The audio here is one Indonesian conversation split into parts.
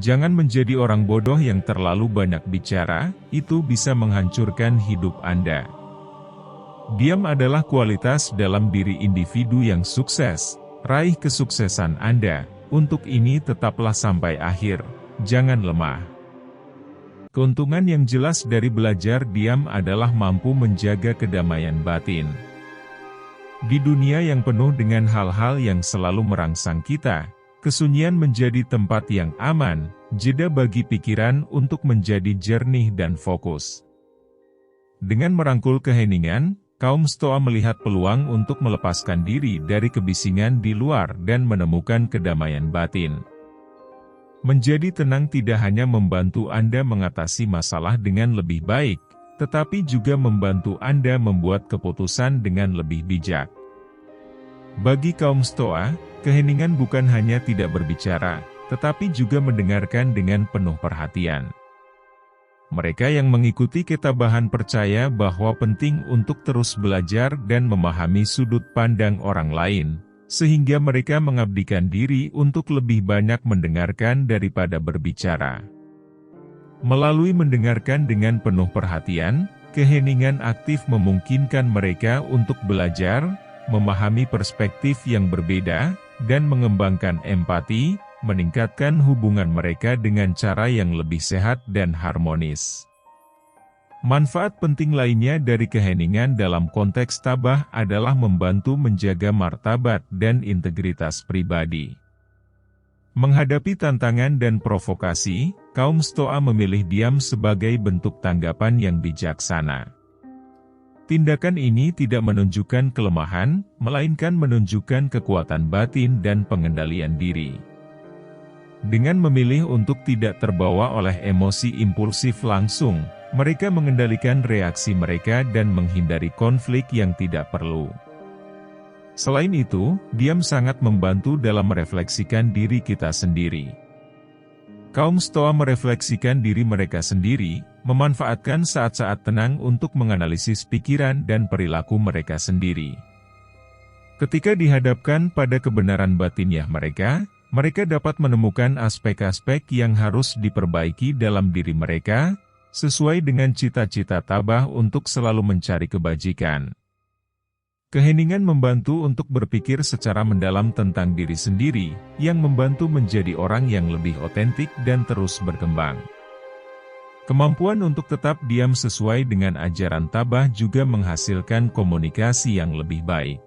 Jangan menjadi orang bodoh yang terlalu banyak bicara, itu bisa menghancurkan hidup Anda. Diam adalah kualitas dalam diri individu yang sukses. Raih kesuksesan Anda. Untuk ini tetaplah sampai akhir. Jangan lemah. Keuntungan yang jelas dari belajar diam adalah mampu menjaga kedamaian batin. Di dunia yang penuh dengan hal-hal yang selalu merangsang kita, kesunyian menjadi tempat yang aman, jeda bagi pikiran untuk menjadi jernih dan fokus. Dengan merangkul keheningan, kaum Stoa melihat peluang untuk melepaskan diri dari kebisingan di luar dan menemukan kedamaian batin. Menjadi tenang tidak hanya membantu Anda mengatasi masalah dengan lebih baik, tetapi juga membantu Anda membuat keputusan dengan lebih bijak. Bagi kaum Stoa, keheningan bukan hanya tidak berbicara, tetapi juga mendengarkan dengan penuh perhatian. Mereka yang mengikuti Ketabahan percaya bahwa penting untuk terus belajar dan memahami sudut pandang orang lain, sehingga mereka mengabdikan diri untuk lebih banyak mendengarkan daripada berbicara. Melalui mendengarkan dengan penuh perhatian, keheningan aktif memungkinkan mereka untuk belajar, memahami perspektif yang berbeda, dan mengembangkan empati, meningkatkan hubungan mereka dengan cara yang lebih sehat dan harmonis. Manfaat penting lainnya dari keheningan dalam konteks tabah adalah membantu menjaga martabat dan integritas pribadi. Menghadapi tantangan dan provokasi, kaum Stoa memilih diam sebagai bentuk tanggapan yang bijaksana. Tindakan ini tidak menunjukkan kelemahan, melainkan menunjukkan kekuatan batin dan pengendalian diri. Dengan memilih untuk tidak terbawa oleh emosi impulsif langsung, mereka mengendalikan reaksi mereka dan menghindari konflik yang tidak perlu. Selain itu, diam sangat membantu dalam merefleksikan diri kita sendiri. Kaum Stoa merefleksikan diri mereka sendiri, memanfaatkan saat-saat tenang untuk menganalisis pikiran dan perilaku mereka sendiri. Ketika dihadapkan pada kebenaran batiniah mereka dapat menemukan aspek-aspek yang harus diperbaiki dalam diri mereka, sesuai dengan cita-cita tabah untuk selalu mencari kebajikan. Keheningan membantu untuk berpikir secara mendalam tentang diri sendiri, yang membantu menjadi orang yang lebih otentik dan terus berkembang. Kemampuan untuk tetap diam sesuai dengan ajaran tabah juga menghasilkan komunikasi yang lebih baik.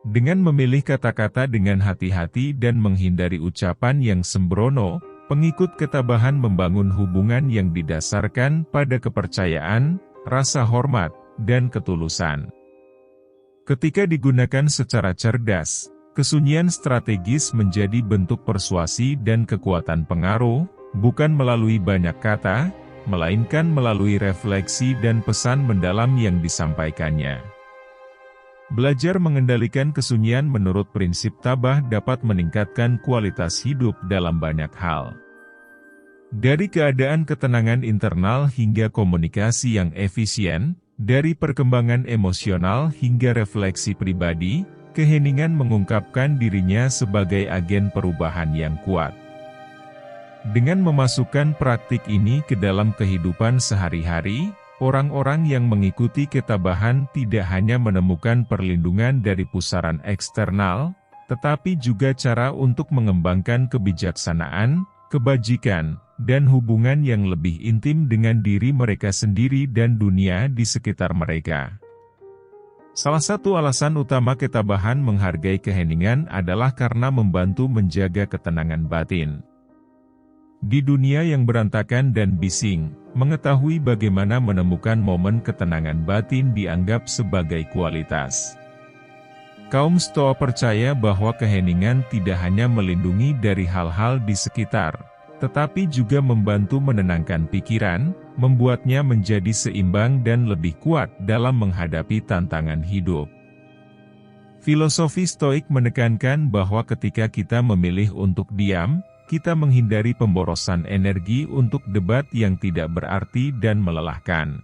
Dengan memilih kata-kata dengan hati-hati dan menghindari ucapan yang sembrono, pengikut Ketabahan membangun hubungan yang didasarkan pada kepercayaan, rasa hormat, dan ketulusan. Ketika digunakan secara cerdas, kesunyian strategis menjadi bentuk persuasi dan kekuatan pengaruh, bukan melalui banyak kata, melainkan melalui refleksi dan pesan mendalam yang disampaikannya. Belajar mengendalikan kesunyian menurut prinsip tabah dapat meningkatkan kualitas hidup dalam banyak hal. Dari keadaan ketenangan internal hingga komunikasi yang efisien, dari perkembangan emosional hingga refleksi pribadi, keheningan mengungkapkan dirinya sebagai agen perubahan yang kuat. Dengan memasukkan praktik ini ke dalam kehidupan sehari-hari, orang-orang yang mengikuti Ketabahan tidak hanya menemukan perlindungan dari pusaran eksternal, tetapi juga cara untuk mengembangkan kebijaksanaan, kebajikan, dan hubungan yang lebih intim dengan diri mereka sendiri dan dunia di sekitar mereka. Salah satu alasan utama Ketabahan menghargai keheningan adalah karena membantu menjaga ketenangan batin. Di dunia yang berantakan dan bising, mengetahui bagaimana menemukan momen ketenangan batin dianggap sebagai kualitas. Kaum Stoa percaya bahwa keheningan tidak hanya melindungi dari hal-hal di sekitar, tetapi juga membantu menenangkan pikiran, membuatnya menjadi seimbang dan lebih kuat dalam menghadapi tantangan hidup. Filosofi Stoik menekankan bahwa ketika kita memilih untuk diam, kita menghindari pemborosan energi untuk debat yang tidak berarti dan melelahkan.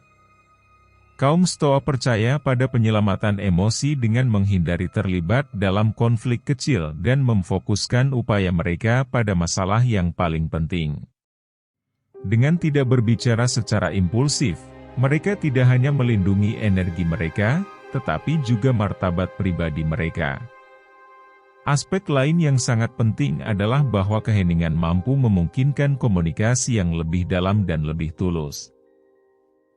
Kaum Stoa percaya pada penyelamatan emosi dengan menghindari terlibat dalam konflik kecil dan memfokuskan upaya mereka pada masalah yang paling penting. Dengan tidak berbicara secara impulsif, mereka tidak hanya melindungi energi mereka, tetapi juga martabat pribadi mereka. Aspek lain yang sangat penting adalah bahwa keheningan mampu memungkinkan komunikasi yang lebih dalam dan lebih tulus.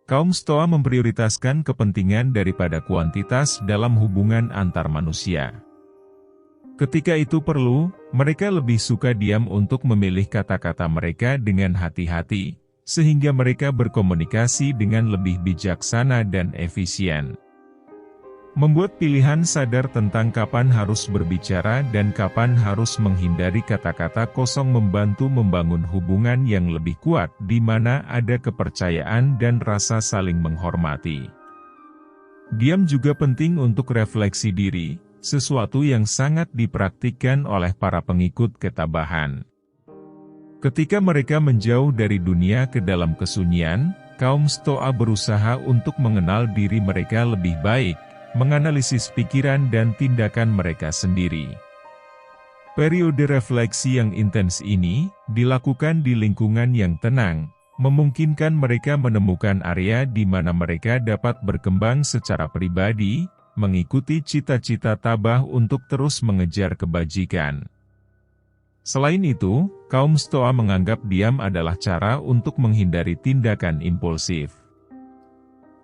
Kaum Stoa memprioritaskan kepentingan daripada kuantitas dalam hubungan antar manusia. Ketika itu perlu, mereka lebih suka diam untuk memilih kata-kata mereka dengan hati-hati, sehingga mereka berkomunikasi dengan lebih bijaksana dan efisien. Membuat pilihan sadar tentang kapan harus berbicara dan kapan harus menghindari kata-kata kosong membantu membangun hubungan yang lebih kuat di mana ada kepercayaan dan rasa saling menghormati. Diam juga penting untuk refleksi diri, sesuatu yang sangat dipraktikkan oleh para pengikut ketabahan. Ketika mereka menjauh dari dunia ke dalam kesunyian, kaum Stoa berusaha untuk mengenal diri mereka lebih baik, menganalisis pikiran dan tindakan mereka sendiri. Periode refleksi yang intens ini dilakukan di lingkungan yang tenang, memungkinkan mereka menemukan area di mana mereka dapat berkembang secara pribadi, mengikuti cita-cita tabah untuk terus mengejar kebajikan. Selain itu, kaum Stoa menganggap diam adalah cara untuk menghindari tindakan impulsif.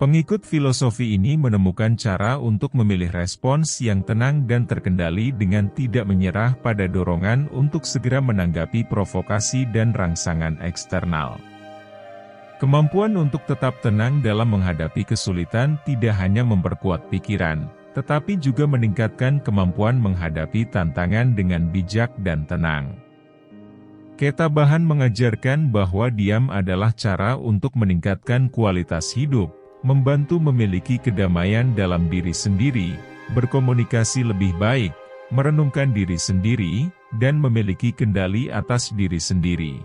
Pengikut filosofi ini menemukan cara untuk memilih respons yang tenang dan terkendali dengan tidak menyerah pada dorongan untuk segera menanggapi provokasi dan rangsangan eksternal. Kemampuan untuk tetap tenang dalam menghadapi kesulitan tidak hanya memperkuat pikiran, tetapi juga meningkatkan kemampuan menghadapi tantangan dengan bijak dan tenang. Ketabahan mengajarkan bahwa diam adalah cara untuk meningkatkan kualitas hidup, membantu memiliki kedamaian dalam diri sendiri, berkomunikasi lebih baik, merenungkan diri sendiri, dan memiliki kendali atas diri sendiri.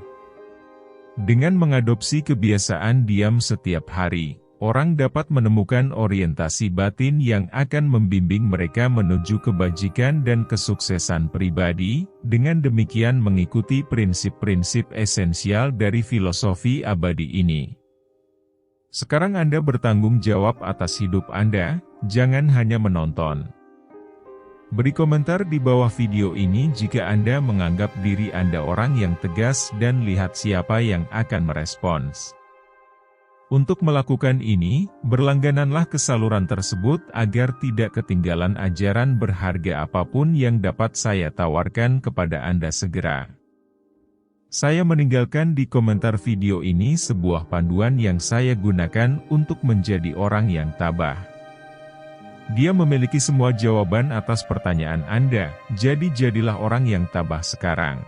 Dengan mengadopsi kebiasaan diam setiap hari, orang dapat menemukan orientasi batin yang akan membimbing mereka menuju kebajikan dan kesuksesan pribadi, dengan demikian mengikuti prinsip-prinsip esensial dari filosofi abadi ini. Sekarang Anda bertanggung jawab atas hidup Anda, jangan hanya menonton. Beri komentar di bawah video ini jika Anda menganggap diri Anda orang yang tegas dan lihat siapa yang akan merespons. Untuk melakukan ini, berlanggananlah ke saluran tersebut agar tidak ketinggalan ajaran berharga apapun yang dapat saya tawarkan kepada Anda segera. Saya meninggalkan di komentar video ini sebuah panduan yang saya gunakan untuk menjadi orang yang tabah. Dia memiliki semua jawaban atas pertanyaan Anda, jadi jadilah orang yang tabah sekarang.